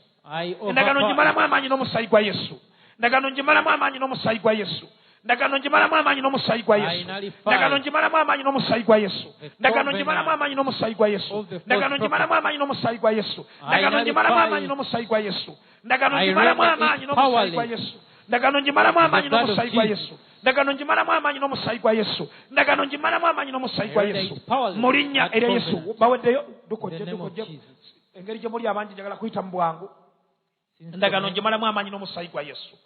endagaano ngimalamu amaanyi n'omusaayi gwa Yesu. Endagaano ngimalamu amaanyi n'omusaayi gwa Yesu. Endagaano ngimalamu amaanyi n'omusaayi gwa Yesu. Endagaano ngimalamu amaanyi n'omusaayi gwa Yesu. Endagaano ngimalamu amaanyi n'omusaayi gwa Yesu. Endagaano ngimalamu amaanyi n'omusaayi gwa Yesu. Endagaano ngimalamu amaanyi n'omusaayi gwa Yesu. Endagaano ngimalamu amaanyi n'omusaayi gwa Yesu. Endagaano ngimalamu amaanyi n'omusaayi gwa Yesu. Endagaano ngimalamu amaanyi n'omusaayi gwa Yesu. Endagaano ngimalamu amaanyi n'omusaayi gwa Yesu. Mu linnya erya Yesu. Baweddeyo dukojje. Engeri gye muli abangi njagala kuyita mu bwangu. Endagaano ngimalamu amaanyi n'omusaayi gwa Yesu.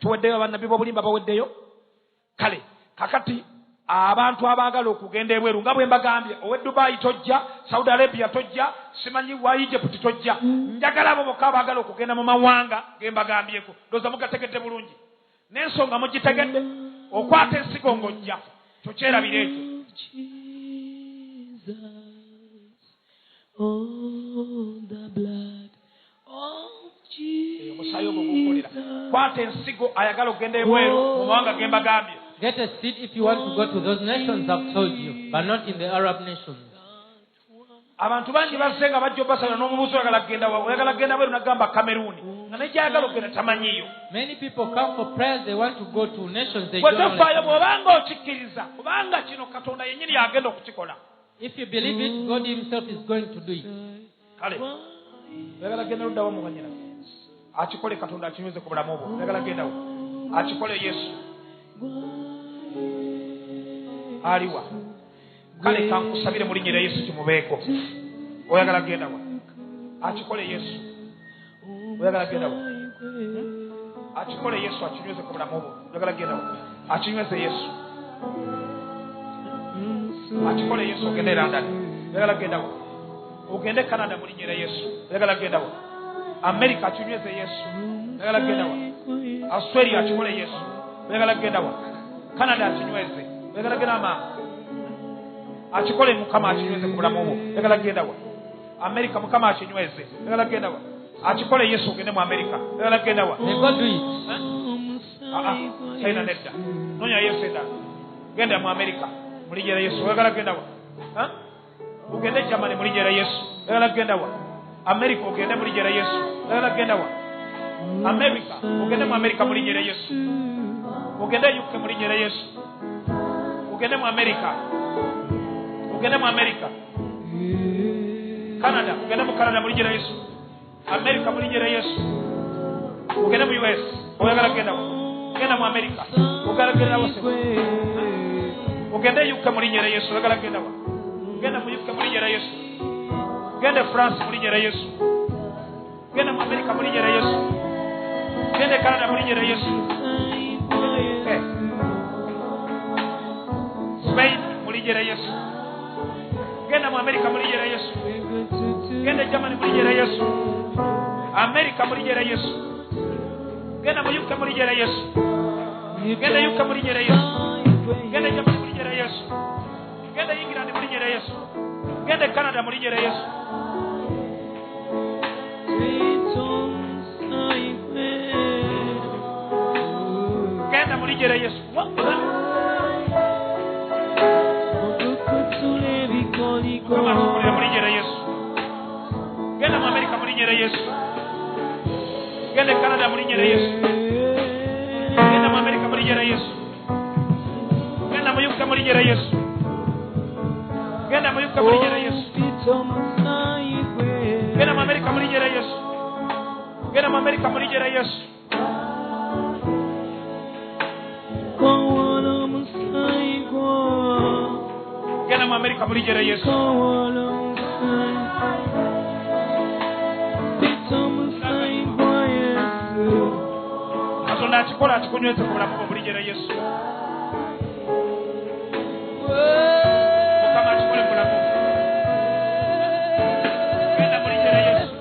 Tuweddeyo abannabbi b'obulimba baweddeyo. Kale kakati abantu abaagala okugenda ebweru nga bwe mbagambye owe Dubai tojja, Saudi Arabia tojja, simanyi wa Egypt tojja. Njagala abo bokka abaagala okugenda mu mawanga ge mbagambyeko. Ndowooza mugategedde bulungi. N'ensonga mugitegedde. Okwata ensigo ng'ojja. Tokyerabira ekyo. Omusaayi ogwo gukolera. Kwata ensigo ayagala okugenda ebweru mu mawanga ge mbagambye. Get a seat if you want to go to those nations I've told you, but not in the Arab nations. Abantu bangi bazze nga bajja obbasala n'omubuuzo oyagala kugenda wa oyagala kugenda bweru nagamba Cameroon nga nejjayagala okugenda tamanyiyo. Many people come for prayers, they want to go to nations they don't know. Bwetofaayo bw'obanga okikkiriza kubanga kino Katonda yennyini yagenda okukikola. If you believe it, God himself is going to do it. Kale oyagala kugenda luddawo mu banyina akikole Katonda akinyweze ku bulamu bwo. Oyagala kugendawo akikole Yesu aliwa. Kale kankusabire mu linnya lya Yesu kimubeeko. Oyagala kugenda wa akikole Yesu. Oyagala kugenda wa akikole Yesu akinyweze ku bulamu bwo. Oyagala kugenda wa akinyweze Yesu. Akikole Yesu ogende London. Oyagala kugenda wa ogende Canada mu linnya lya Yesu. Oyagala kugenda wa America akinyweze Yesu. Oyagala kugenda wa Australia akikole Yesu. Oyagala kugenda wa Canada akinyweze. Oyagala kugenda mama akikole Mukama akinyweze ku bulamu bwo. Oyagala kugenda wa America Mukama akinyweze. Oyagala kugenda wa akikole Yesu ogende mu America. Oyagala kugenda wa China nedda nonya Yesu edda genda mu America mu linnya lya Yesu. Oyagala kugenda wa ogende Germany mu linnya lya Yesu. Oyagala kugenda wa America ogende mu linnya lya Yesu. Oyagala kugenda wa America ogende mu America mu linnya lya Yesu. Ogende UK mu linnya lya Yesu. Ogende mu America. Ogende mu America. Canada ogende mu Canada mu linnya lya Yesu. America mu linnya lya Yesu. Ogende mu US. Oyagala kugenda wa genda mu America. Oyagala kugenda wa ogende UK mu linnya lya Yesu. Oyagala kugenda wa genda mu UK mu linnya lya Yesu. Genda France mu linnya lya Yesu. Genda mu America mu linnya lya Yesu. Genda Canada mu linnya lya Yesu. Spain mu linnya lya Yesu. Genda mu America mu linnya lya Yesu. Genda Germany mu linnya lya Yesu. America mu linnya lya Yesu. Genda mu UK mu linnya lya Yesu. Genda UK mu linnya lya Yesu. Genda Germany mu linnya lya Yesu. Genda England mu linnya lya Yesu. Genda Canada mu linnya lya Yesu. Genda mu linnya lya Yesu. Kama tukulira mu linnya lya Yesu. Genda mu America mu linnya lya Yesu. Genda Canada mu linnya lya Yesu. Genda mu America mu linnya lya Yesu. Genda mu UK mu linnya lya Yesu. Genda mu UK mu linnya lya Yesu. Genda mu America mu linnya lya Yesu. Genda mu America mu linnya lya Yesu. Genda mu America mu linnya lya Yesu. Katonda akikola akikunyweze ku bulamu bwo mu linnya lya Yesu. Mukama akikole mu bulamu. Genda mu linnya lya Yesu.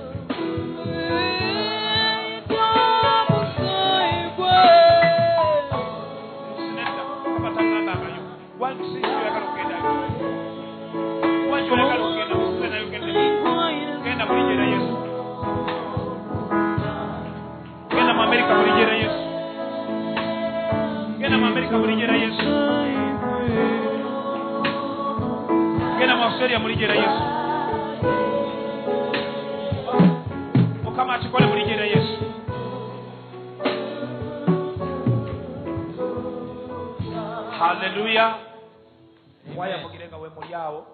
Sinenda kama tanganga ngayo. Wantu sisi oyagala okugenda. Wantu oyagala okugenda musime nayo genda. Genda mu linnya lya Yesu. Genda mu America mu linnya lya Yesu. Genda mu America mu linnya lya Yesu. Genda mu Australia mu linnya lya Yesu. Mukama akikole mu linnya lya Hallelujah. Waya mugirenga we mulyawo.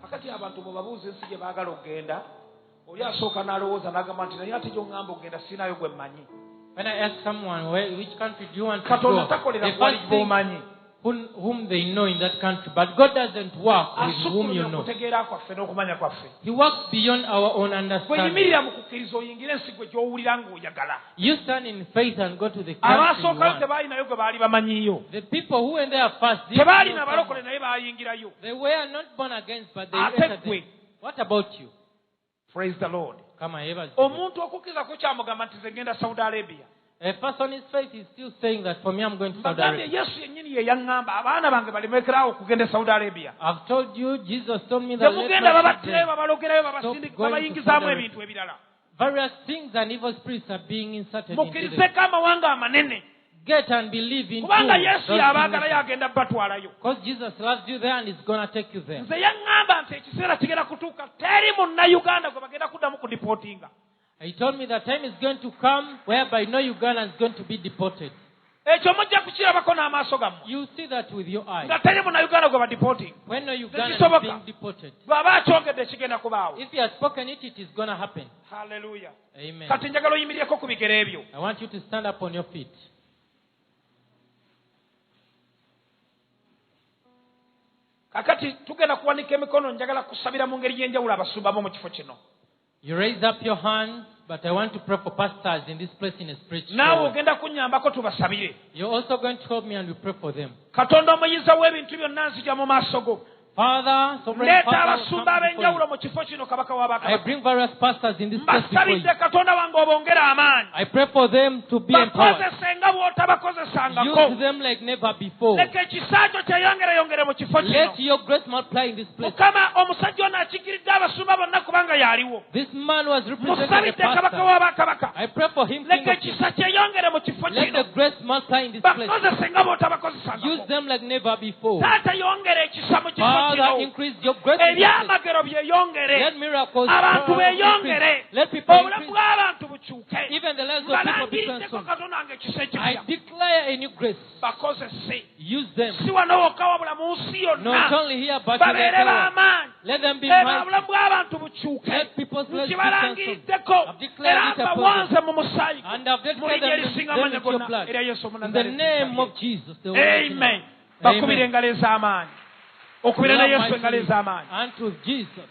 Kakati abantu mubabuuze ensi gye baagala okugenda. Oli asooka n'alowooza n'agamba nti naye ate gy'oŋŋamba okugenda sinayo gwe mmanyi. When I ask someone which country do you want to Katonda go, takolera the kwali first thing gy'omanyi. whom they know in that country, but God doesn't work with whom you know. He works beyond our own understanding. You stand in faith and go to the country you want. The people who went there first, they were not born again, but they entered them. What about you? Praise the Lord. A person is faith is still saying that for me I'm going to Saudi Arabia. I've told you, Jesus told me that various things and evil spirits are being inserted into them. Get and believe in because Jesus loves you there and is going to take you there. He told me that time is going to come whereby no Ugandan is going to be deported. You see that with your eyes. When no Ugandan is being deported. If he has spoken it, it is going to happen. Hallelujah. Amen. I want you to stand up on your feet. You raise up your hands, but I want to pray for pastors in this place in a spiritual way. You're also going to help me and we pray for them. Father, sovereign Father, I bring various pastors in this place before you. I pray for them to be empowered. Use them like never before. Let your grace multiply in this place. This man was representing a pastor. I pray for him. Let the grace multiply in this place. Use them like never before. Father, increase your grace. Let miracles increase. Let people increase. Even the lives of people be transformed. I declare a new grace. Use them. Not only here, but in the world. Let them be mighty. Let people's lives be transformed. I've declared it upon them. And I've declared them with your blood. In the name of Jesus. Amen. Amen. Unto Jesus.